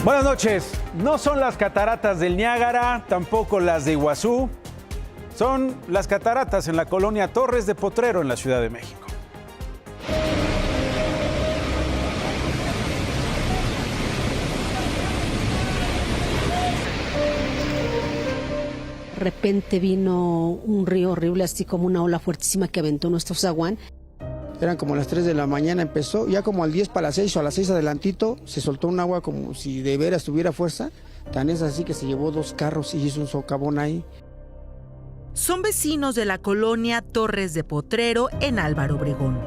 Buenas noches. No son las cataratas del Niágara, tampoco las de Iguazú. Son las cataratas en la colonia Torres de Potrero, en la Ciudad de México. De repente vino un río horrible, así como una ola fuertísima que aventó nuestro zaguán. Eran como las 3 de la mañana, empezó, ya como al 10 para las 6 o a las 6 adelantito, se soltó un agua como si de veras tuviera fuerza. Tan es así que se llevó 2 carros y hizo un socavón ahí. Son vecinos de la colonia Torres de Potrero en Álvaro Obregón.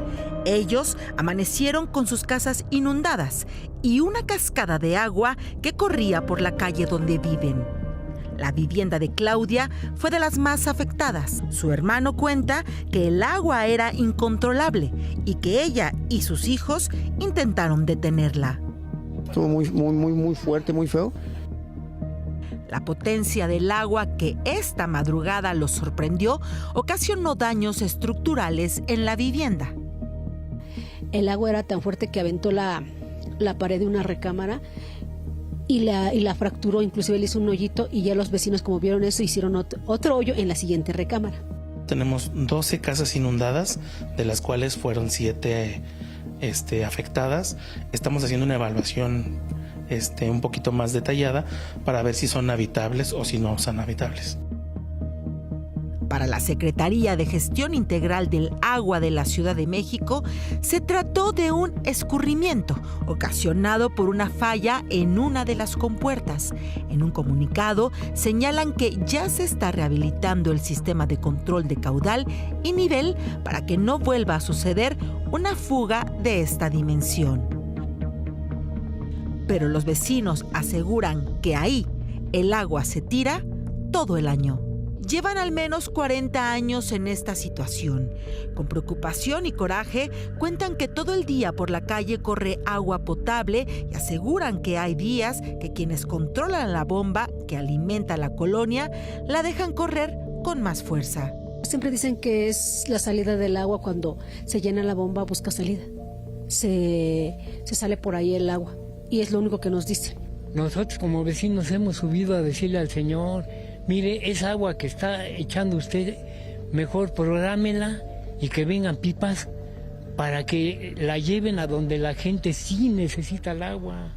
Ellos amanecieron con sus casas inundadas y una cascada de agua que corría por la calle donde viven. La vivienda de Claudia fue de las más afectadas. Su hermano cuenta que el agua era incontrolable y que ella y sus hijos intentaron detenerla. Estuvo muy fuerte, muy feo. La potencia del agua que esta madrugada los sorprendió ocasionó daños estructurales en la vivienda. El agua era tan fuerte que aventó la pared de una recámara y la fracturó, inclusive le hizo un hoyito y ya los vecinos, como vieron eso, hicieron otro hoyo en la siguiente recámara. Tenemos 12 casas inundadas, de las cuales fueron 7 afectadas. Estamos haciendo una evaluación un poquito más detallada para ver si son habitables o si no son habitables. Para la Secretaría de Gestión Integral del Agua de la Ciudad de México, se trató de un escurrimiento ocasionado por una falla en una de las compuertas. En un comunicado señalan que ya se está rehabilitando el sistema de control de caudal y nivel para que no vuelva a suceder una fuga de esta dimensión. Pero los vecinos aseguran que ahí el agua se tira todo el año. Llevan al menos 40 años en esta situación. Con preocupación y coraje, cuentan que todo el día por la calle corre agua potable y aseguran que hay días que quienes controlan la bomba que alimenta la colonia la dejan correr con más fuerza. Siempre dicen que es la salida del agua cuando se llena la bomba, busca salida. Se sale por ahí el agua y es lo único que nos dicen. Nosotros como vecinos hemos subido a decirle al señor: mire, esa agua que está echando usted, mejor prográmela y que vengan pipas para que la lleven a donde la gente sí necesita el agua.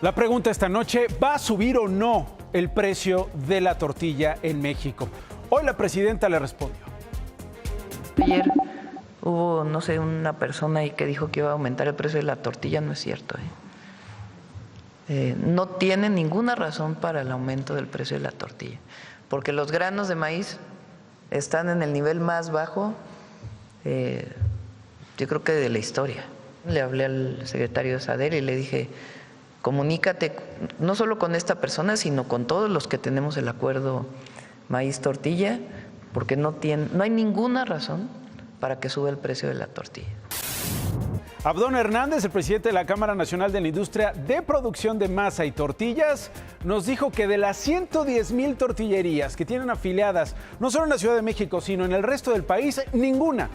La pregunta esta noche: ¿va a subir o no el precio de la tortilla en México? Hoy la presidenta le respondió. Ayer hubo, no sé, una persona ahí que dijo que iba a aumentar el precio de la tortilla. No es cierto. No tiene ninguna razón para el aumento del precio de la tortilla, porque los granos de maíz están en el nivel más bajo, yo creo que de la historia. Le hablé al secretario de SADER y le dije: comunícate no solo con esta persona, sino con todos los que tenemos el acuerdo maíz-tortilla, porque no hay ninguna razón para que suba el precio de la tortilla. Abdón Hernández, el presidente de la Cámara Nacional de la Industria de Producción de Masa y Tortillas, nos dijo que de las 110,000 tortillerías que tienen afiliadas, no solo en la Ciudad de México, sino en el resto del país, ninguna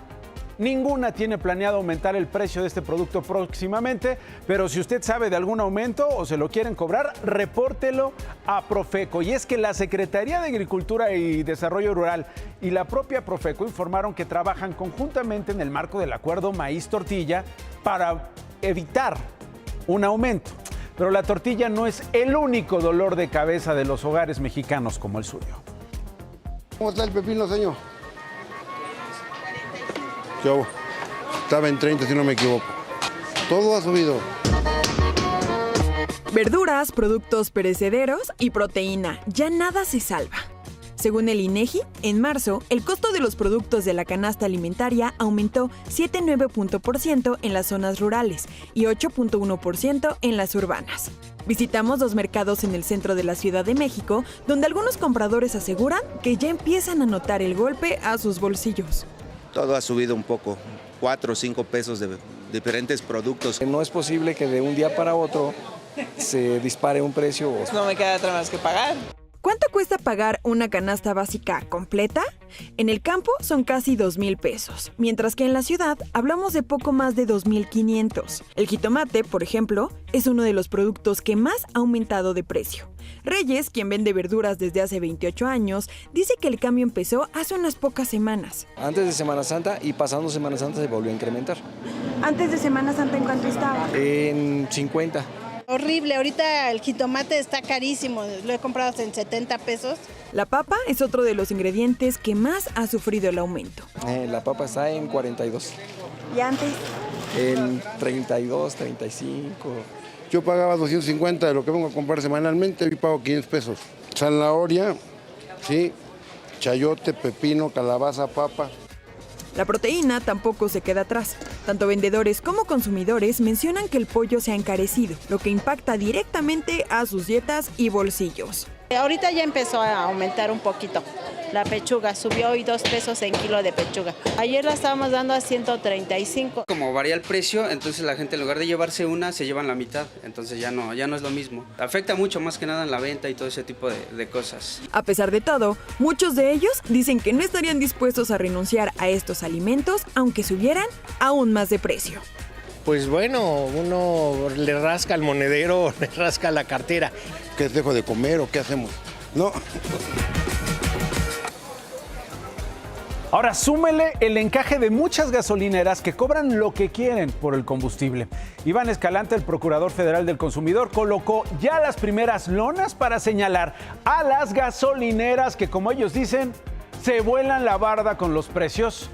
tiene planeado aumentar el precio de este producto próximamente, pero si usted sabe de algún aumento o se lo quieren cobrar, repórtelo a Profeco. Y es que la Secretaría de Agricultura y Desarrollo Rural y la propia Profeco informaron que trabajan conjuntamente en el marco del acuerdo maíz-tortilla para evitar un aumento. Pero la tortilla no es el único dolor de cabeza de los hogares mexicanos como el suyo. ¿Cómo está el pepino, señor? Yo estaba en 30, si no me equivoco. Todo ha subido. Verduras, productos perecederos y proteína. Ya nada se salva. Según el INEGI, en marzo, el costo de los productos de la canasta alimentaria aumentó 7,9% en las zonas rurales y 8,1% en las urbanas. Visitamos 2 mercados en el centro de la Ciudad de México, donde algunos compradores aseguran que ya empiezan a notar el golpe a sus bolsillos. Todo ha subido un poco, 4 o 5 pesos de diferentes productos. No es posible que de un día para otro se dispare un precio. No me queda otra más que pagar. ¿Cuánto cuesta pagar una canasta básica completa? En el campo son casi 2,000 pesos, mientras que en la ciudad hablamos de poco más de 2,500. El jitomate, por ejemplo, es uno de los productos que más ha aumentado de precio. Reyes, quien vende verduras desde hace 28 años, dice que el cambio empezó hace unas pocas semanas. Antes de Semana Santa y pasando Semana Santa se volvió a incrementar. ¿Antes de Semana Santa en cuánto estaba? En 50. Horrible, ahorita el jitomate está carísimo, lo he comprado en 70 pesos. La papa es otro de los ingredientes que más ha sufrido el aumento. La papa está en 42. ¿Y antes? En 32, 35. Yo pagaba 250 de lo que vengo a comprar semanalmente, y pago 500 pesos. Zanahoria, sí, chayote, pepino, calabaza, papa. La proteína tampoco se queda atrás. Tanto vendedores como consumidores mencionan que el pollo se ha encarecido, lo que impacta directamente a sus dietas y bolsillos. Ahorita ya empezó a aumentar un poquito. La pechuga subió hoy 2 pesos en kilo de pechuga. Ayer la estábamos dando a 135. Como varía el precio, entonces la gente en lugar de llevarse una, se llevan la mitad. Entonces ya no es lo mismo. Afecta mucho más que nada en la venta y todo ese tipo de cosas. A pesar de todo, muchos de ellos dicen que no estarían dispuestos a renunciar a estos alimentos aunque subieran aún más de precio. Pues bueno, uno le rasca el monedero, le rasca la cartera. ¿Qué dejo de comer o qué hacemos? No. Ahora súmele el encaje de muchas gasolineras que cobran lo que quieren por el combustible. Iván Escalante, el Procurador Federal del Consumidor, colocó ya las primeras lonas para señalar a las gasolineras que, como ellos dicen, se vuelan la barda con los precios.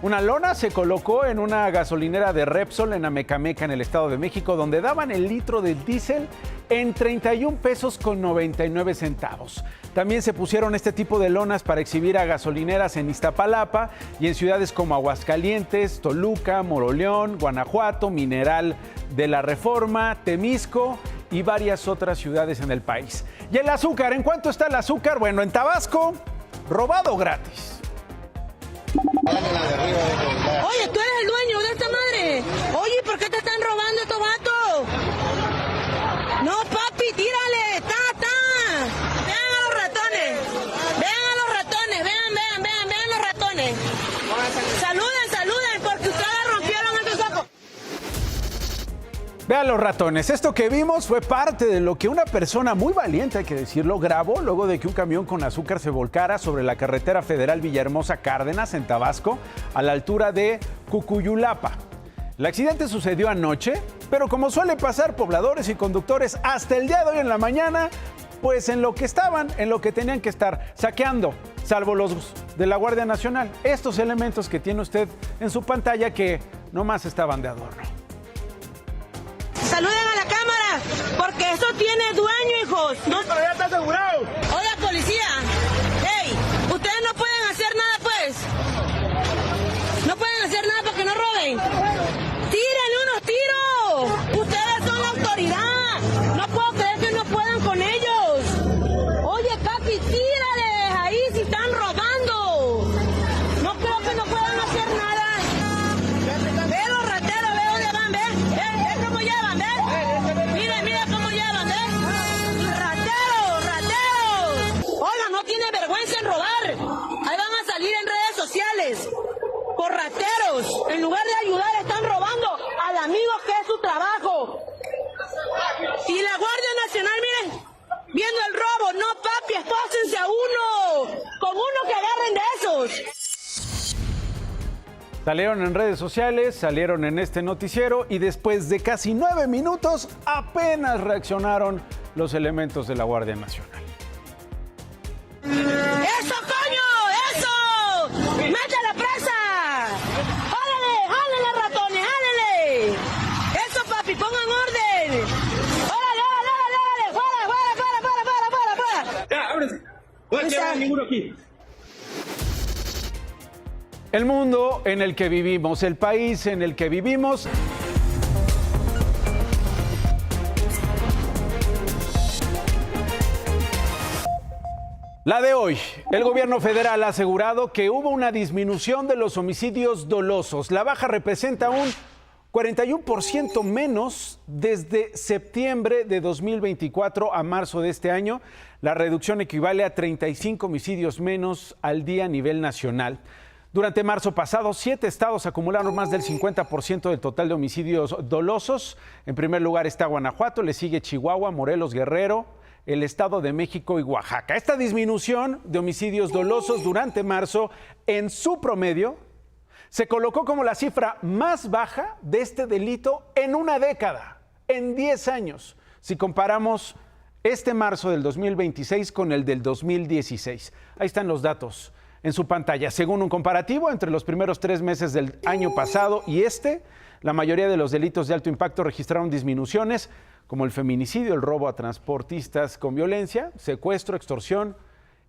Una lona se colocó en una gasolinera de Repsol en Amecameca, en el Estado de México, donde daban el litro de diésel en 31 pesos con 99 centavos. También se pusieron este tipo de lonas para exhibir a gasolineras en Iztapalapa y en ciudades como Aguascalientes, Toluca, Moroleón, Guanajuato, Mineral de la Reforma, Temisco y varias otras ciudades en el país. ¿Y el azúcar? ¿En cuánto está el azúcar? Bueno, en Tabasco, robado gratis. Oye, tú eres el dueño de esta madre. Oye, ¿por qué te están robando estos vatos? No, papi, tírale. Vean a los ratones. Vean a los ratones. Vean los ratones. Saluden, porque ustedes rompieron este saco. Vean los ratones. Esto que vimos fue parte de lo que una persona muy valiente, hay que decirlo, grabó luego de que un camión con azúcar se volcara sobre la carretera federal Villahermosa Cárdenas, en Tabasco, a la altura de Cucuyulapa. El accidente sucedió anoche, pero como suele pasar, pobladores y conductores hasta el día de hoy en la mañana, pues en lo que estaban, en lo que tenían que estar, saqueando, salvo los de la Guardia Nacional. Estos elementos que tiene usted en su pantalla que nomás estaban de adorno. Saluden a la cámara, porque eso tiene dueño, hijos. No, pero ya está asegurado. Oiga, policía. Hey, ustedes no pueden hacer nada, pues. No pueden hacer nada porque no roben. Tírenle unos tiros. Ustedes son la autoridad. No puedo creer que no puedan con ellos. Oye, papi, tírales ahí si están robando. No creo que no puedan hacer nada. Ve los rateros, ve dónde van, ve cómo llevan, ve. Mira cómo llevan, ve. Rateros. Oiga, no tiene vergüenza en robar. Ahí van a salir en redes sociales. Por rateros. En lugar de ayudar, están robando al amigo que es su trabajo. Y la Guardia Nacional, miren, viendo el robo. No, papi, espósense a uno. Con uno que agarren de esos. Salieron en redes sociales, salieron en este noticiero y después de casi 9 minutos apenas reaccionaron los elementos de la Guardia Nacional. ¡Eso, coño! ¡Eso! ¡Métele presa! ¡Jálale, ratones, jálale! ¡Eso, papi, pongan orden! ¡Órale! ¡Fuera! Ya, ábrense. No hay que haber ninguno aquí. El mundo en el que vivimos, el país en el que vivimos. La de hoy, el gobierno federal ha asegurado que hubo una disminución de los homicidios dolosos. La baja representa un 41% menos desde septiembre de 2024 a marzo de este año. La reducción equivale a 35 homicidios menos al día a nivel nacional. Durante marzo pasado, 7 estados acumularon más del 50% del total de homicidios dolosos. En primer lugar está Guanajuato, le sigue Chihuahua, Morelos, Guerrero, el Estado de México y Oaxaca. Esta disminución de homicidios dolosos durante marzo, en su promedio, se colocó como la cifra más baja de este delito en una década, en 10 años, si comparamos este marzo del 2026 con el del 2016. Ahí están los datos en su pantalla. Según un comparativo entre los primeros 3 meses del año pasado y la mayoría de los delitos de alto impacto registraron disminuciones, como el feminicidio, el robo a transportistas con violencia, secuestro, extorsión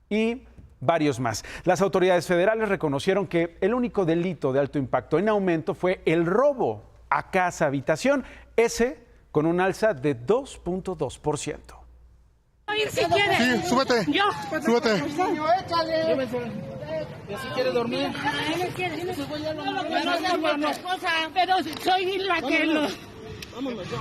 y varios más. Las autoridades federales reconocieron que el único delito de alto impacto en aumento fue el robo a casa habitación, ese con un alza de 2.2%. Si quieres. Sí, súbete. Yo. Súbete. Échale. ¿Y si quiere dormir? Mi esposa, pero soy la que lo... Vámonos ya.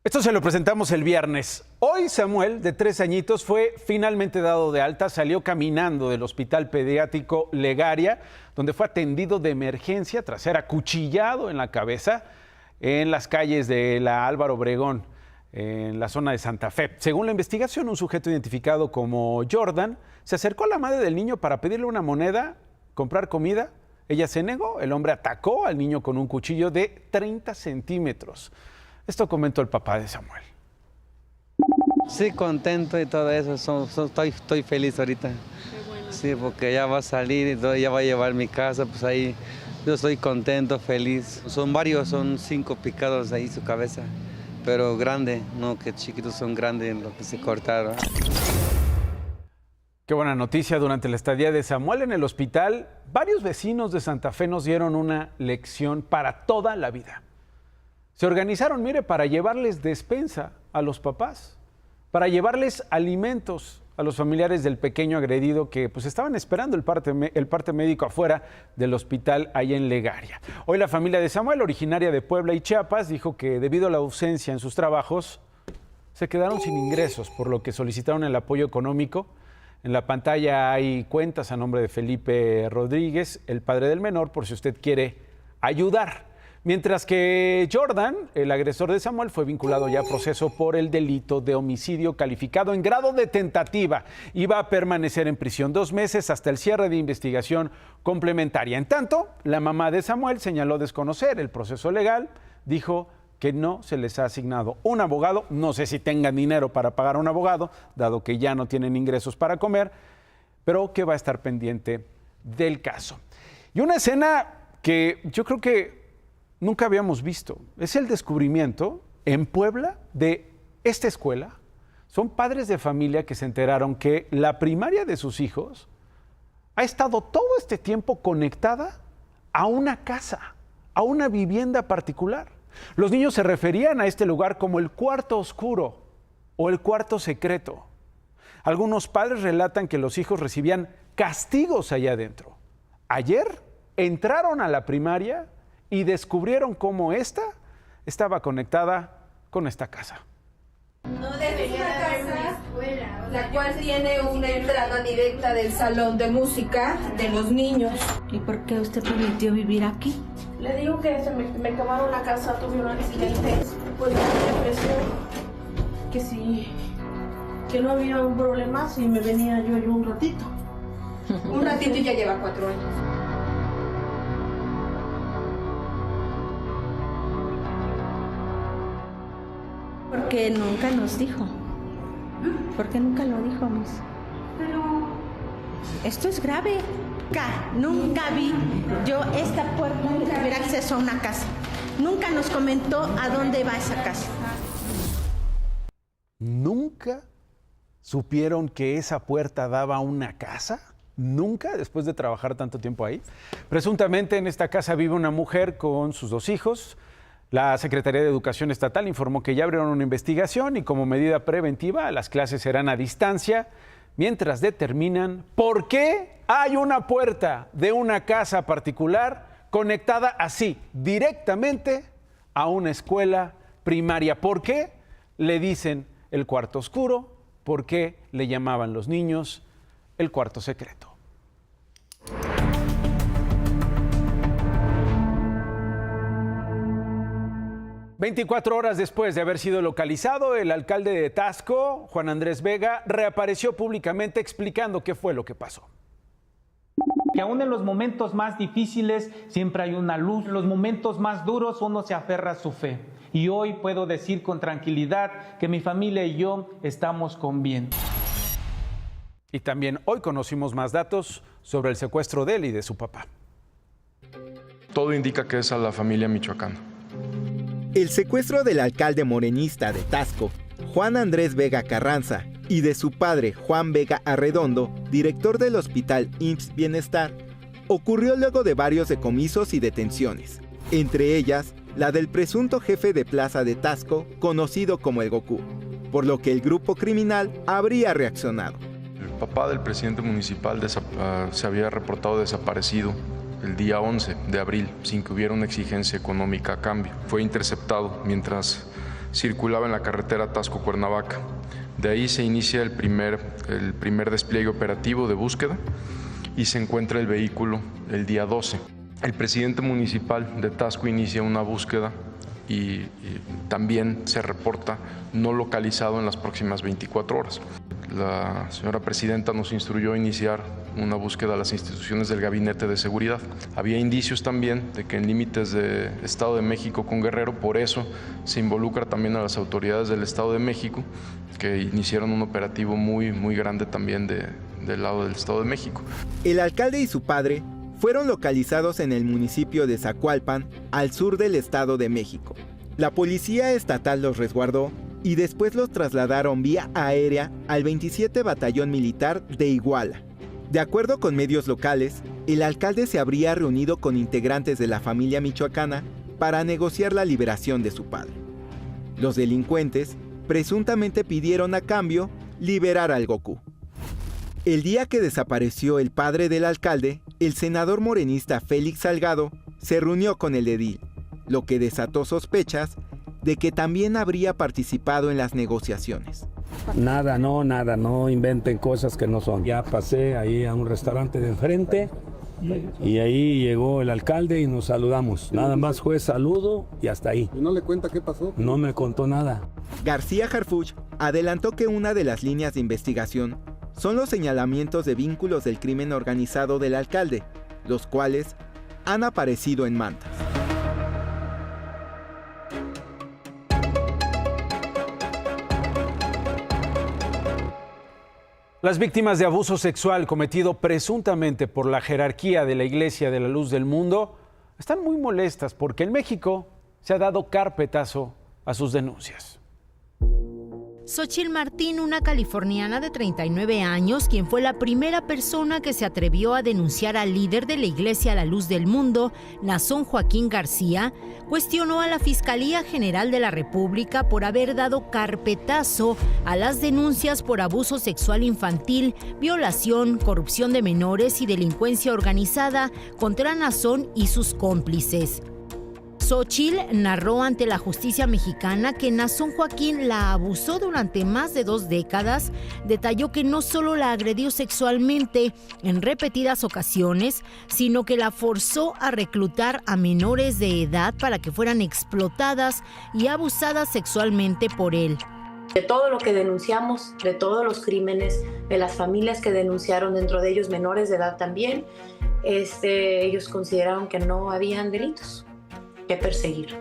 Esto se lo presentamos el viernes. Hoy Samuel, de 3 añitos, fue finalmente dado de alta, salió caminando del Hospital Pediátrico Legaria, donde fue atendido de emergencia tras ser acuchillado en la cabeza en las calles de la Álvaro Obregón, en la zona de Santa Fe. Según la investigación, un sujeto identificado como Jordan se acercó a la madre del niño para pedirle una moneda, comprar comida. Ella se negó, el hombre atacó al niño con un cuchillo de 30 centímetros. Esto comentó el papá de Samuel. Sí, contento y todo eso, estoy feliz ahorita. Bueno. Sí, porque ya va a salir y todo, ya va a llevar mi casa, pues ahí yo estoy contento, feliz. Son varios, son 5 picados ahí su cabeza, pero grande, no que chiquitos, son grandes lo que se cortaron. Qué buena noticia. Durante la estadía de Samuel en el hospital, varios vecinos de Santa Fe nos dieron una lección para toda la vida. Se organizaron, mire, para llevarles despensa a los papás, para llevarles alimentos a los familiares del pequeño agredido que pues estaban esperando el parte médico afuera del hospital allá en Legaria. Hoy la familia de Samuel, originaria de Puebla y Chiapas, dijo que debido a la ausencia en sus trabajos, se quedaron sin ingresos, por lo que solicitaron el apoyo económico. En la pantalla hay cuentas a nombre de Felipe Rodríguez, el padre del menor, por si usted quiere ayudar. Mientras que Jordan, el agresor de Samuel, fue vinculado ya a proceso por el delito de homicidio calificado en grado de tentativa y va a permanecer en prisión 2 meses hasta el cierre de investigación complementaria. En tanto, la mamá de Samuel señaló desconocer el proceso legal, dijo que no se les ha asignado un abogado, no sé si tengan dinero para pagar a un abogado, dado que ya no tienen ingresos para comer, pero que va a estar pendiente del caso. Y una escena que yo creo que nunca habíamos visto. Es el descubrimiento en Puebla de esta escuela. Son padres de familia que se enteraron que la primaria de sus hijos ha estado todo este tiempo conectada a una casa, a una vivienda particular. Los niños se referían a este lugar como el cuarto oscuro o el cuarto secreto. Algunos padres relatan que los hijos recibían castigos allá adentro. Ayer entraron a la primaria y descubrieron cómo esta estaba conectada con esta casa. No debería haber una escuela, la cual tiene una entrada directa del salón de música de los niños. ¿Y por qué usted permitió vivir aquí? Le digo que me quemaron la casa, tuve un accidente. Pues me ofreció que no había un problema si me venía yo un ratito. Un ratito y ya lleva 4 años. Porque nunca nos dijo. Porque nunca lo dijo, Miss. Pero esto es grave. Nunca vi yo esta puerta que tuviera acceso a una casa. Nunca nos comentó a dónde va esa casa. ¿Nunca supieron que esa puerta daba a una casa? ¿Nunca, después de trabajar tanto tiempo ahí? Presuntamente en esta casa vive una mujer con sus 2 hijos. La Secretaría de Educación Estatal informó que ya abrieron una investigación y como medida preventiva las clases serán a distancia mientras determinan por qué Hay una puerta de una casa particular conectada así, directamente a una escuela primaria. ¿Por qué le dicen el cuarto oscuro? ¿Por qué le llamaban los niños el cuarto secreto? ...24 horas después de haber sido localizado, el alcalde de Taxco, Juan Andrés Vega, reapareció públicamente explicando qué fue lo que pasó. Que aún en los momentos más difíciles siempre hay una luz. En los momentos más duros uno se aferra a su fe. Y hoy puedo decir con tranquilidad que mi familia y yo estamos con bien. Y también hoy conocimos más datos sobre el secuestro de él y de su papá. Todo indica que es a la familia michoacana. El secuestro del alcalde morenista de Taxco, Juan Andrés Vega Carranza, y de su padre, Juan Vega Arredondo, director del hospital IMSS Bienestar, ocurrió luego de varios decomisos y detenciones, entre ellas la del presunto jefe de plaza de Taxco, conocido como el Goku, por lo que el grupo criminal habría reaccionado. El papá del presidente municipal se había reportado desaparecido el día 11 de abril, sin que hubiera una exigencia económica a cambio. Fue interceptado mientras circulaba en la carretera Taxco-Cuernavaca. De ahí se inicia el primer despliegue operativo de búsqueda y se encuentra el vehículo el día 12. El presidente municipal de Taxco inicia una búsqueda y también se reporta no localizado en las próximas 24 horas. La señora presidenta nos instruyó a iniciar una búsqueda a las instituciones del Gabinete de Seguridad. Había indicios también de que en límites de Estado de México con Guerrero, por eso se involucra también a las autoridades del Estado de México, que iniciaron un operativo muy grande también del lado del Estado de México. El alcalde y su padre fueron localizados en el municipio de Zacualpan, al sur del Estado de México. La policía estatal los resguardó y después los trasladaron vía aérea al 27 Batallón Militar de Iguala. De acuerdo con medios locales, el alcalde se habría reunido con integrantes de la familia michoacana para negociar la liberación de su padre. Los delincuentes presuntamente pidieron a cambio liberar al Goku. El día que desapareció el padre del alcalde, el senador morenista Félix Salgado se reunió con el edil, lo que desató sospechas de que también habría participado en las negociaciones. Nada, no inventen cosas que no son. Ya pasé ahí a un restaurante de enfrente y ahí llegó el alcalde y nos saludamos. Nada más fue saludo y hasta ahí. ¿Y no le cuenta qué pasó? No me contó nada. García Harfuch adelantó que una de las líneas de investigación son los señalamientos de vínculos del crimen organizado del alcalde, los cuales han aparecido en mantas. Las víctimas de abuso sexual cometido presuntamente por la jerarquía de la Iglesia de la Luz del Mundo están muy molestas porque en México se ha dado carpetazo a sus denuncias. Xochitl Martín, una californiana de 39 años, quien fue la primera persona que se atrevió a denunciar al líder de la Iglesia a la Luz del Mundo, Naasón Joaquín García, cuestionó a la Fiscalía General de la República por haber dado carpetazo a las denuncias por abuso sexual infantil, violación, corrupción de menores y delincuencia organizada contra Naasón y sus cómplices. Xochitl narró ante la justicia mexicana que Naasón Joaquín la abusó durante más de 2 décadas. Detalló que no solo la agredió sexualmente en repetidas ocasiones, sino que la forzó a reclutar a menores de edad para que fueran explotadas y abusadas sexualmente por él. De todo lo que denunciamos, de todos los crímenes, de las familias que denunciaron, dentro de ellos menores de edad también, ellos consideraron que no habían delitos que perseguir.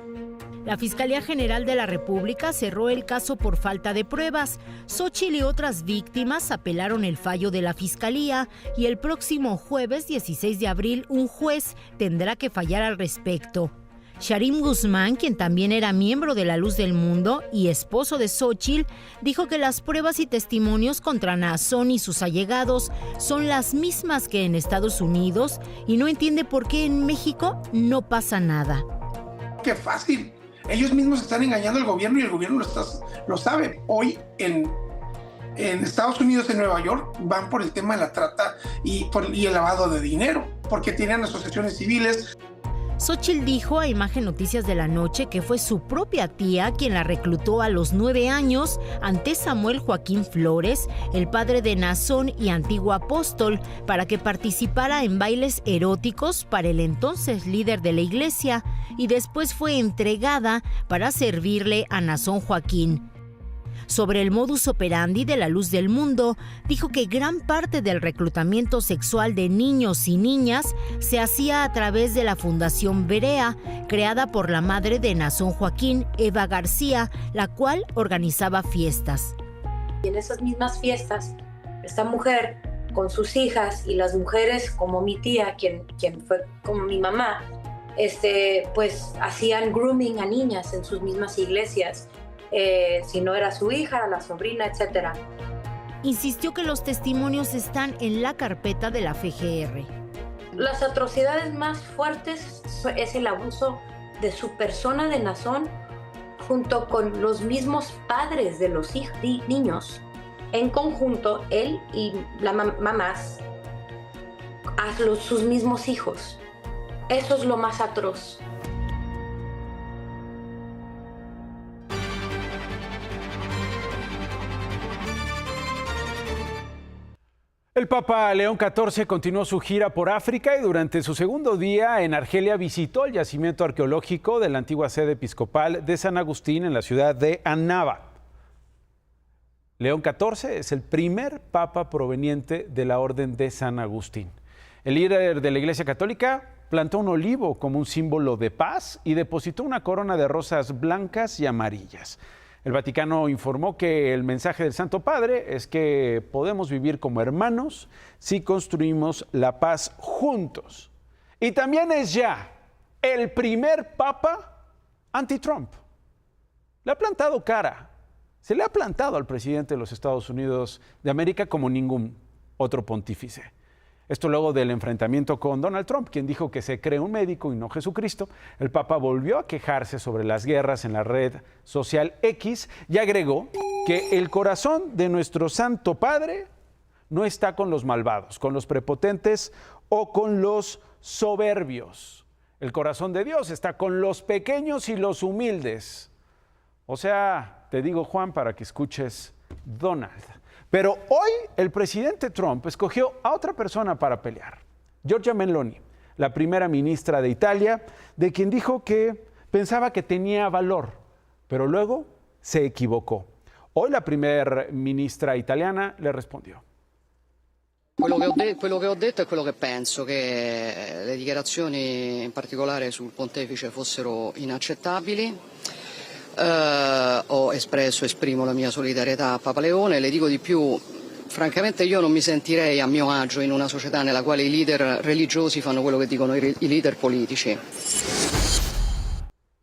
La Fiscalía General de la República cerró el caso por falta de pruebas. Xochitl y otras víctimas apelaron el fallo de la Fiscalía y el próximo jueves 16 de abril un juez tendrá que fallar al respecto. Sharim Guzmán, quien también era miembro de la Luz del Mundo y esposo de Xochitl, dijo que las pruebas y testimonios contra Naasón y sus allegados son las mismas que en Estados Unidos y no entiende por qué en México no pasa nada. ¡Qué fácil! Ellos mismos están engañando al gobierno y el gobierno lo sabe. Hoy en en Estados Unidos, en Nueva York, van por el tema de la trata y el lavado de dinero, porque tienen asociaciones civiles. Xóchitl dijo a Imagen Noticias de la Noche que fue su propia tía quien la reclutó a los 9 años ante Samuel Joaquín Flores, el padre de Naasón y antiguo apóstol, para que participara en bailes eróticos para el entonces líder de la iglesia, y después fue entregada para servirle a Naasón Joaquín. Sobre el modus operandi de la Luz del Mundo, dijo que gran parte del reclutamiento sexual de niños y niñas se hacía a través de la Fundación Berea, creada por la madre de Naasón Joaquín, Eva García, la cual organizaba fiestas. Y en esas mismas fiestas, esta mujer con sus hijas y las mujeres como mi tía, quien fue como mi mamá, pues hacían grooming a niñas en sus mismas iglesias. Si no era su hija, la sobrina, etc. Insistió que los testimonios están en la carpeta de la FGR. Las atrocidades más fuertes es el abuso de su persona de Naasón junto con los mismos padres de los niños. En conjunto, él y las mamás a sus mismos hijos. Eso es lo más atroz. El Papa León XIV continuó su gira por África y durante su segundo día en Argelia visitó el yacimiento arqueológico de la antigua sede episcopal de San Agustín en la ciudad de Annaba. León XIV es el primer papa proveniente de la Orden de San Agustín. El líder de la Iglesia Católica plantó un olivo como un símbolo de paz y depositó una corona de rosas blancas y amarillas. El Vaticano informó que el mensaje del Santo Padre es que podemos vivir como hermanos si construimos la paz juntos. Y también es ya el primer papa anti-Trump. Le ha plantado cara, se le ha plantado al presidente de los Estados Unidos de América como ningún otro pontífice. Esto luego del enfrentamiento con Donald Trump, quien dijo que se cree un médico y no Jesucristo. El Papa volvió a quejarse sobre las guerras en la red social X y agregó que el corazón de nuestro Santo Padre no está con los malvados, con los prepotentes o con los soberbios. El corazón de Dios está con los pequeños y los humildes. O sea, te digo, Juan, para que escuches, Donald. Pero hoy el presidente Trump escogió a otra persona para pelear, Giorgia Meloni, la primera ministra de Italia, de quien dijo que pensaba que tenía valor, pero luego se equivocó. Hoy la primera ministra italiana le respondió. Quello che ho detto è quello che penso, che le dichiarazioni in particolare sul pontefice fossero inaccettabili. Esprimo la mia solidarietà a Papa Leone. Le dico di più, francamente io non mi sentirei a mio agio in una società nella quale i leader religiosi fanno quello che dicono i leader politici.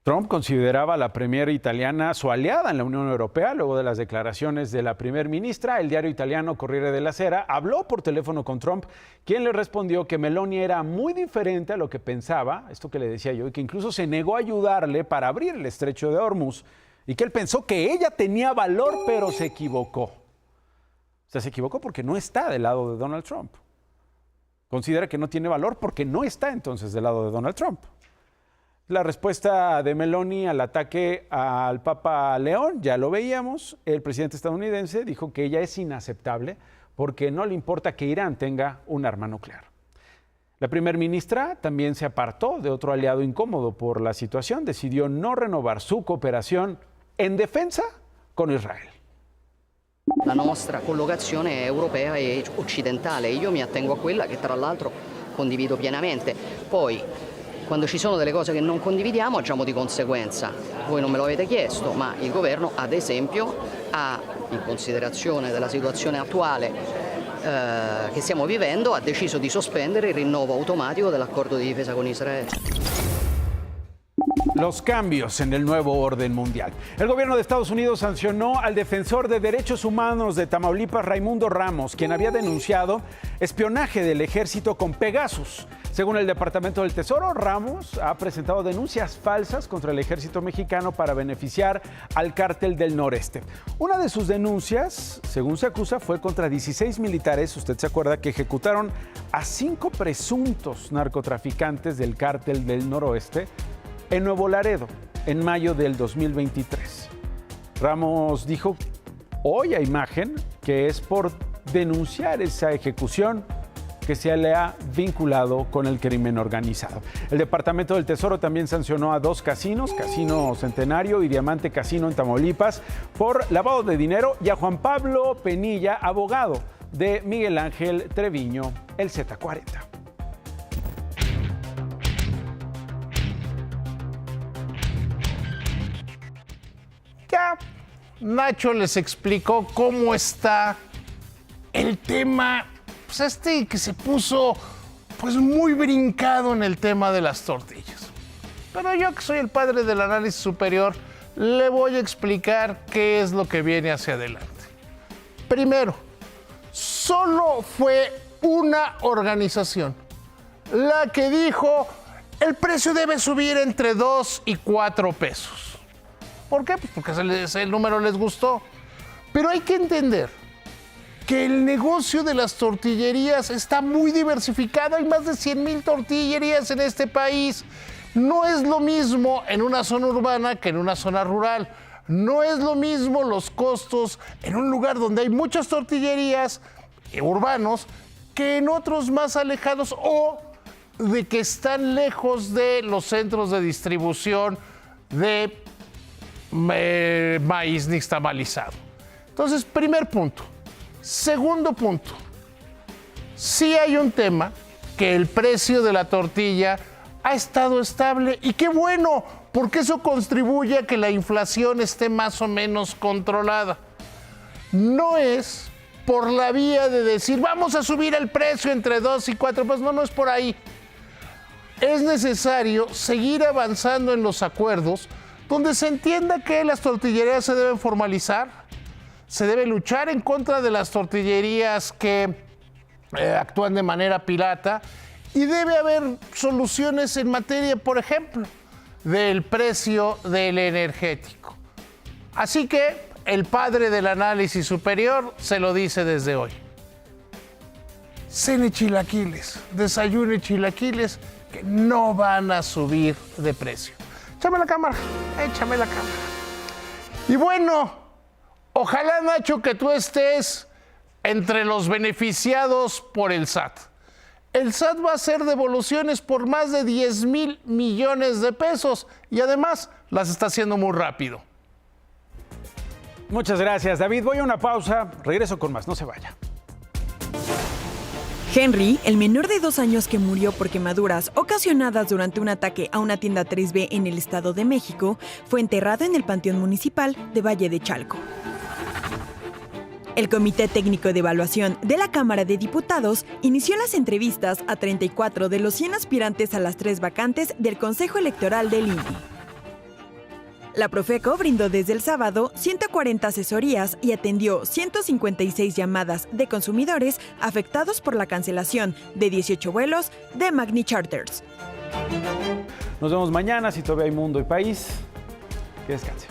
Trump consideraba a la premier italiana su aliada en la Unión Europea luego de las declaraciones de la primer ministra. El diario italiano Corriere della Sera habló por teléfono con Trump, quien le respondió que Meloni era muy diferente a lo que pensaba, esto que le decía yo, y que incluso se negó a ayudarle para abrir el estrecho de Hormuz, y que él pensó que ella tenía valor, pero se equivocó. O sea, se equivocó porque no está del lado de Donald Trump. Considera que no tiene valor porque no está entonces del lado de Donald Trump. La respuesta de Meloni al ataque al Papa León, ya lo veíamos, el presidente estadounidense dijo que ella es inaceptable porque no le importa que Irán tenga un arma nuclear. La primer ministra también se apartó de otro aliado incómodo por la situación, decidió no renovar su cooperación en defensa con Israel. La nostra collocazione è europea e occidentale, io mi attengo a quella che tra l'altro condivido pienamente. Poi quando ci sono delle cose che non condividiamo agiamo di conseguenza. Voi non me lo avete chiesto, ma il governo ad esempio ha, in considerazione della situazione attuale che stiamo vivendo, ha deciso di sospendere il rinnovo automatico dell'accordo di difesa con Israele. Los cambios en el nuevo orden mundial. El gobierno de Estados Unidos sancionó al defensor de derechos humanos de Tamaulipas, Raimundo Ramos, quien había denunciado espionaje del ejército con Pegasus. Según el Departamento del Tesoro, Ramos ha presentado denuncias falsas contra el ejército mexicano para beneficiar al Cártel del Noreste. Una de sus denuncias, según se acusa, fue contra 16 militares, usted se acuerda, que ejecutaron a 5 presuntos narcotraficantes del Cártel del Noroeste en Nuevo Laredo, en mayo del 2023. Ramos dijo hoy a Imagen que es por denunciar esa ejecución que se le ha vinculado con el crimen organizado. El Departamento del Tesoro también sancionó a 2 casinos, Casino Centenario y Diamante Casino en Tamaulipas, por lavado de dinero, y a Juan Pablo Penilla, abogado de Miguel Ángel Treviño, el Z40. Ya Nacho les explicó cómo está el tema, pues que se puso pues muy brincado en el tema de las tortillas. Pero yo, que soy el padre del análisis superior, le voy a explicar qué es lo que viene hacia adelante. Primero, solo fue una organización la que dijo el precio debe subir entre 2 y 4 pesos. ¿Por qué? Pues porque el número les gustó. Pero hay que entender que el negocio de las tortillerías está muy diversificado. Hay más de 100,000 tortillerías en este país. No es lo mismo en una zona urbana que en una zona rural. No es lo mismo los costos en un lugar donde hay muchas tortillerías urbanos que en otros más alejados o de que están lejos de los centros de distribución de maíz nixtamalizado. Entonces, primer punto. Segundo punto, sí hay un tema que el precio de la tortilla ha estado estable y qué bueno, porque eso contribuye a que la inflación esté más o menos controlada. No es por la vía de decir vamos a subir el precio entre 2 y 4 pesos, no es por ahí. Es necesario seguir avanzando en los acuerdos donde se entienda que las tortillerías se deben formalizar. Se debe luchar en contra de las tortillerías que actúan de manera pirata y debe haber soluciones en materia, por ejemplo, del precio del energético. Así que el padre del análisis superior se lo dice desde hoy. Cene chilaquiles, desayune chilaquiles que no van a subir de precio. Échame la cámara, échame la cámara. Y bueno, ojalá, Nacho, que tú estés entre los beneficiados por el SAT. El SAT va a hacer devoluciones por más de 10,000 millones de pesos y además las está haciendo muy rápido. Muchas gracias, David. Voy a una pausa. Regreso con más. No se vaya. Henry, el menor de 2 años que murió por quemaduras ocasionadas durante un ataque a una tienda 3B en el Estado de México, fue enterrado en el Panteón Municipal de Valle de Chalco. El Comité Técnico de Evaluación de la Cámara de Diputados inició las entrevistas a 34 de los 100 aspirantes a las 3 vacantes del Consejo Electoral del INE. La Profeco brindó desde el sábado 140 asesorías y atendió 156 llamadas de consumidores afectados por la cancelación de 18 vuelos de Magni Charters. Nos vemos mañana, si todavía hay mundo y país. Que descanse.